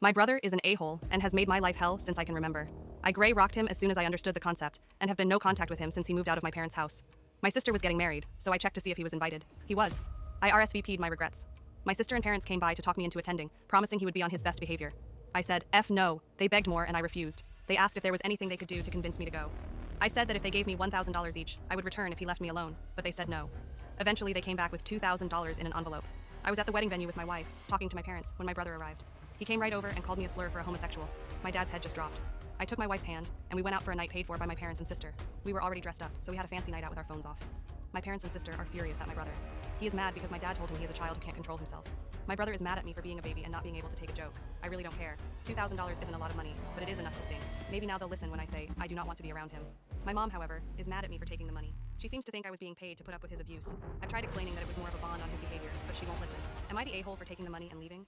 My brother is an a-hole and has made my life hell since I can remember. I gray rocked him as soon as I understood the concept and have been no contact with him since he moved out of my parents' house. My sister was getting married, so I checked to see if he was invited. He was. I RSVP'd my regrets. My sister and parents came by to talk me into attending, promising he would be on his best behavior. I said, F no. They begged more and I refused. They asked if there was anything they could do to convince me to go. I said that if they gave me $1,000 each, I would return if he left me alone, but they said no. Eventually, they came back with $2,000 in an envelope. I was at the wedding venue with my wife, talking to my parents, when my brother arrived. He came right over and called me a slur for a homosexual. My dad's head just dropped. I took my wife's hand, and we went out for a night paid for by my parents and sister. We were already dressed up, so we had a fancy night out with our phones off. My parents and sister are furious at my brother. He is mad because my dad told him he is a child who can't control himself. My brother is mad at me for being a baby and not being able to take a joke. I really don't care. $2,000 isn't a lot of money, but it is enough to sting. Maybe now they'll listen when I say, I do not want to be around him. My mom, however, is mad at me for taking the money. She seems to think I was being paid to put up with his abuse. I've tried explaining that it was more of a bond on his behavior, but she won't listen. Am I the a-hole for taking the money and leaving?